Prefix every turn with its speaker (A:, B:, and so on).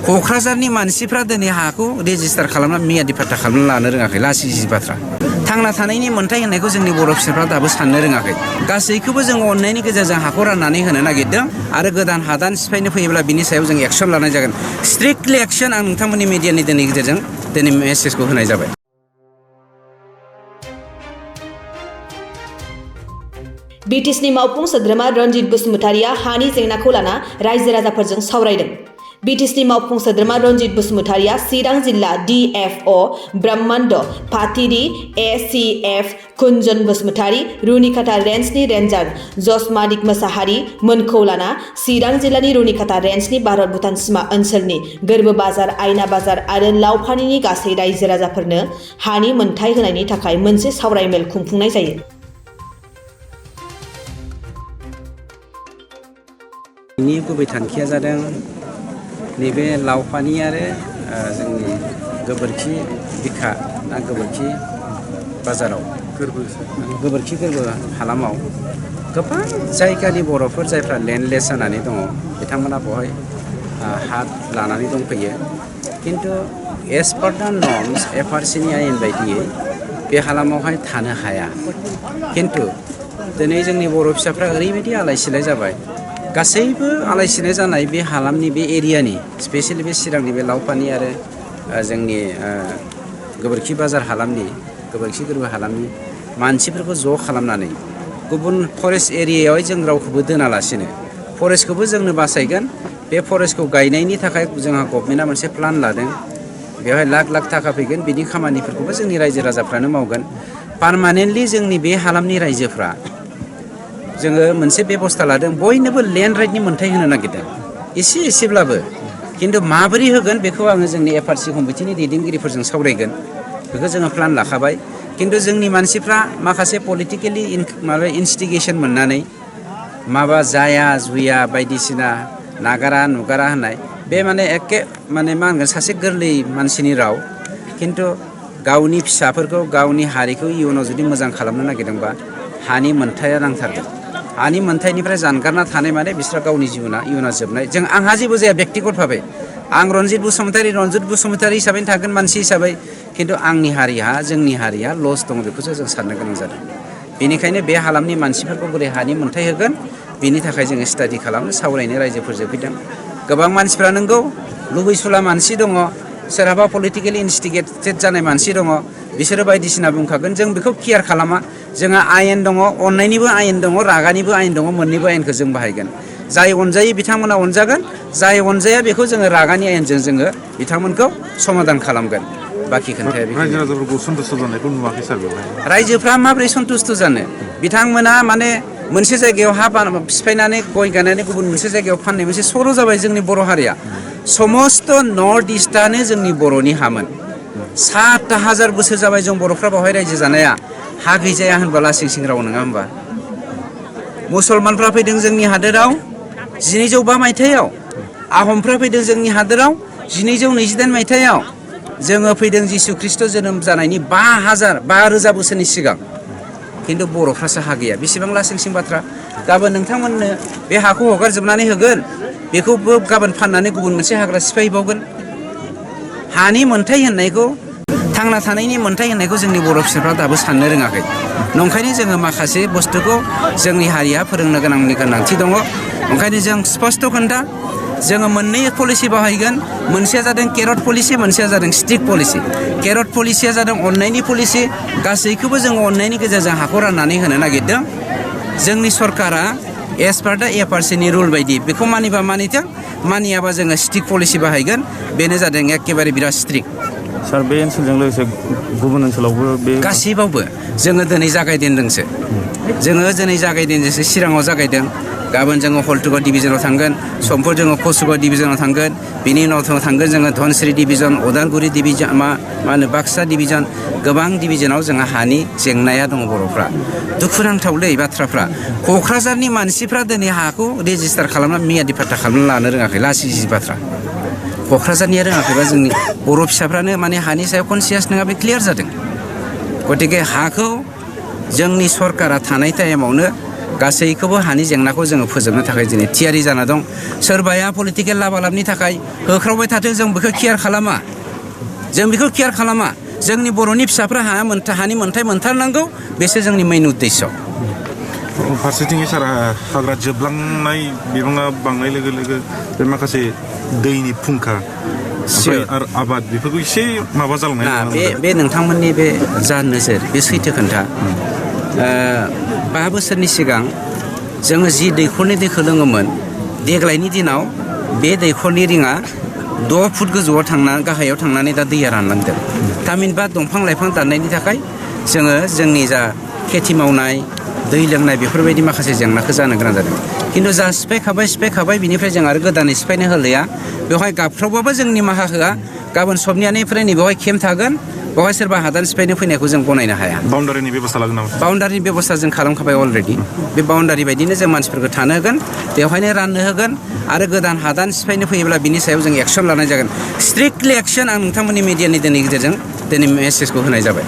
A: क'क्राझारनि मानसिफ्रा दिनै हाखौ रेजिस्टार खालामना मियादि फाट्टा खालामना लानो रोङाखै लासि बाथ्रा थांना थानायनि मोन्थाय होननायखौ जोंनि बर' फिसाफ्रा दाबो साननो रोङाखै गासैखौबो जों अननायनि गेजेरजों हाखौ राननानै होनो नागिरदों आरो गोदान हादान सिफायनो फैयोब्ला बिनि सायाव जों एक्सन लानाय जागोन स्ट्रिक्टलि एक्सन आं नोंथांमोननि मिडियानि दिनै गेजेरजों दिनै मेसेजखौ होनाय जाबाय
B: BTSनि मावफुं सोद्रोमा रनजित बसुमतारिया हानि जेंनाखौ लाना रायजो राजाफोरजों सावरायदों BTSनि मावफुं सोद्रोमा रनजित बसुमतारिया चिरां जिल्ला DFO ब्रह्मान्ड पाटिरि ACF कुंजन बसुमतारि रुनिकाटा रेन्जनि रेन्जार जसमानिक मोसाहारि मोनखौ लाना चिरां जिल्लानि रुनिकाटा रेन्जनि भारत भुटान सीमा ओनसोलनि गोरबो बाजार आयना बाजार आरो लावफानिनि गासै रायजो राजाफोरनो हानि मोन्थाय होनायनि थाखाय मोनसे सावरायमेल खुंफुंनाय जायो
A: नि गुबै थांखिया जादों नैबे लावफानि आरो जोंनि गोबोरखि बिखा गोबोरखि बाजाराव गोबोरखि गोरबो हालामाव गोबां जायगानि बर'फोर जायफ्रा लेन्डलेस जानानै दङ बिथांमोना बेवहाय हा लानानै दंफैयो खिन्थु एज पार दा नर्म्स FRCनि आयेन बायदियै बे हालामावहाय थानो हाया खिन्थु दिनै जोंनि बर' फिसाफ्रा ओरैबायदि आलाय सिलाय जाबाय गासैबो आलाय सिलाय जानाय बे हालामनि बे एरियानि स्पेसियेलि बे चिरांनि बे लावफानि आरो जोंनि गोबोरखि बाजार हालामनि गोबोरखि गोरबो हालामनि मानसिफोरखौ ज' खालामनानै गुबुन फरेस्ट एरियायावहाय जों रावखौबो दोनालासिनो फरेस्टखौबो जोंनो बासायगोन बे फरेस्टखौ गायनायनि थाखाय जोंहा गभर्नमेन्टआ मोनसे प्लान लादों बेवहाय लाख लाख थाखा फैगोन बिनि खामानिफोरखौबो जोंनि रायजो राजाफ्रानो मावगोन पार्मानेन्टलि जोंनि बे हालामनि रायजोफ्रा जोङो मोनसे बेबस्था लादों बयनोबो लेन्ड राइटनि मोन्थाय होनो नागिरदों एसेब्लाबो खिन्थु माबोरै होगोन बेखौ आङो जोंनि FRC कमिटिनि दैदेनगिरिफोरजों सावरायगोन बेखौ जोङो प्लान लाखाबाय खिन्थु जोंनि मानसिफ्रा माखासे पलिटिकेलि इनस्टिगेसन मोननानै माबा जाया जुया बायदिसिना नागारा नुगारा होननाय बे माने एखे माने मा होनगोन सासे गोरलै मानसिनि राव खिन्थु गावनि फिसाफोरखौ गावनि हारिखौ इयुनाव जुदि मोजां खालामनो नागिरदोंबा हानि मोन्थाया नांथारगोन हानि मोन्थायनिफ्राय जानगारना थानाय माने बिस्रा गावनि इयुना जोबनाय जों आंहा जेबो जाया बेक्तिगत भाबै आं रनजित बसुमतारि हिसाबै थागोन मानसि हिसाबै खिन्थु आंनि हारिया जोंनि हारिया लस दङ बेखौसो जों साननो गोनां जादों बेनिखायनो बे हालामनि मानसिफोरखौ बोरै हानि मोन्थाय होगोन बेनि थाखाय जोङो स्टाडि खालामनो सावरायनो रायजोफोरजों फैदों गोबां मानसिफ्रा नंगौ लुबैसुला मानसि दङ सोरहाबा पलिटिकेलि इनस्टिगेटेड जानाय मानसि दङ बिसोरो बायदिसिना बुंखागोन जों बेखौ केयार खालामा जोंहा आयेन दङ अननायनिबो आयेन दङ रागानिबो आयेन दङ मोननैबो आयेनखौ जों बाहायगोन जाय अनजायो बिथांमोना अनजागोन जाय अनजाया बेखौ जोङो रागानि आयेनजों जोङो बिथांमोनखौ समाधान खालामगोन बाखि खोन्थाया
C: रायजो राजाफोरखौ सन्तुष्ट जानायखौ नुवाखै सार बेवहाय
A: रायजोफ्रा माबोरै सन्तुष्ट जानो बिथांमोना माने मोनसे जायगायाव हा सिफायनानै गय गायनानै गुबुन मोनसे जायगायाव फाननाय मोनसे सर' जाबाय जोंनि बर' हारिया समस्त नर्थ इस्टआनो जोंनि बर'नि हामोन 7,000 बोसोर जाबाय जों बर'फ्रा बेवहाय रायजो जानाया हा गैजाया होनबा लासिं सिं राव नङा होनबा मुसलमानफ्रा फैदों जोंनि हादोराव 1205 मायथाइयाव आहमफ्रा फैदों जोंनि हादोराव 1228 मायथाइयाव जोङो फैदों जिसु ख्रिस्ट' जोनोम जानायनि 5,000 बोसोरनि सिगां खिन्थु बर'फ्रासो हा गैया बेसेबां लासिं सिं बाथ्रा गाबोन नोंथांमोननो बे हाखौ हगारजोबनानै होगोन बेखौबो गाबोन फाननानै गुबुन मोनसे हाग्रा सिफायबावगोन हानि मोन्थाय होननायखौ थांना थानायनि मोन्थाय होननायखौ जोंनि बर' फिसाफ्रा दाबो साननो रोङाखै नंखायनो जोङो माखासे बुस्थुखौ जोंनि हारिया फोरोंनो गोनांथि दङ ओंखायनो जों स्पष्ट खोन्था जोङो मोननै पलिसि बाहायगोन मोनसेया जादों केरट पलिसि मोनसेया जादों स्टिक पलिसि केरट पलिसिया जादों अननायनि पलिसि गासैखौबो जोङो अननायनि गेजेरजों हाखौ राननानै होनो नागिरदों जोंनि सरकारा एज पार दा FRCनि रुल बायदि बेखौ मानिबा मानिथों मानियाबा जोङो स्टिक पलिसि बाहायगोन बेनो जादों एखेबारे बिराद स्ट्रिक्ट
C: सार बे ओनसोलजों लोगोसे गुबुन ओनसोलावबो बे
A: गासैबावबो जोङो दिनै जागायजेनदोंसो चिराङाव जागायदों गाबोन जोङो हल्टुगाव डिभिजनाव थांगोन समफोर जोङो कसुगाव डिभिजनाव थांगोन बिनि उनाव थांगोन जोङो धनस्री डिभिजन उदालगुरि डिभिजन मा होनो बाक्सा डिभिजन गोबां डिभिजनाव जोंहा हानि जेंनाया दङ बर'फ्रा दुखुनांथावलै बाथ्राफ्रा क'क्राझारनि मानसिफ्रा दिनै हाखौ रेजिस्टार खालामना मियादि फाट्टा खालामना लानो रोङाखै लासि बाथ्रा क'क्राझारनिया रोङाखैबा जोंनि बर' फिसाफ्रानो माने हानि सायाव कनसियास नङा बे क्लियार जादों गतिके हाखौ जोंनि सरकारा थानाय टाइमावनो गासैखौबो हानि जेंनाखौ जोङो फोजोबनो थाखाय दिनै थियारि जाना दं। सोरबाया पलिटिकेल लाबालाबनि थाखाय होख्रावबाय थाथों, जों बेखौ केयार खालामा। जोंनि बर'नि फिसाफ्रा हानि मोन्थाय मोनथारनांगौ, बेसो जोंनि मेइन उद्देश्य।
D: फारसेथिं सारा हाग्रा जोबलांनाय बिबाङा बांनाय लोगो लोगो बे माखासे दैनि फुंखा आरो आबाद बेफोरखौ एसे माबा जालांनाय
A: बे नोंथांमोननि बे जा नोजोर बे सैथो खोन्था। 5 बोसोरनि सिगां जोङो जि दैखरनि दैखौ लोङोमोन, देग्लायनि दिनाव बे दैखरनि रिङा 6 फुट गोजौआव गाहायाव थांनानै दा दैया रानलांदों। थामहिनबा दंफां लाइफां दाननायनि थाखाय जोङो जोंनि जा खेथि मावनाय, दै लोंनाय बेफोरबायदि माखासे जेंनाखौ जानो गोनां जादों। खिन्थु जा सिफायखाबाय बिनिफ्राय जों आरो गोदानै सिफायनो होलिया। बेवहाय गाबख्रावबाबो जों निमाहा होआ। गाबोन सबनियानिफ्राय नैबेवहाय केम्प थागोन, बेवहाय सोरबा हादान सिफायनो फैनायखौ जों गनायनो हाया।
D: बाउन्डारिनि बेब'स्था लागोन नामा?
A: बाउन्डारिनि बेब'स्था जों खालामखाबाय अलरेडि। बे बाउन्डारि बायदिनो जों मानसिफोरखौ थानो होगोन, बेवहायनो राननो होगोन, आरो गोदान हादान सिफायनो फैयोब्ला बिनि सायाव जों एक्सन लानाय जागोन। स्ट्रिक्टलि एक्सन आं नोंथांमोननि मिडियानि गेजेरजों दिनै मेसेजखौ होनाय जाबाय।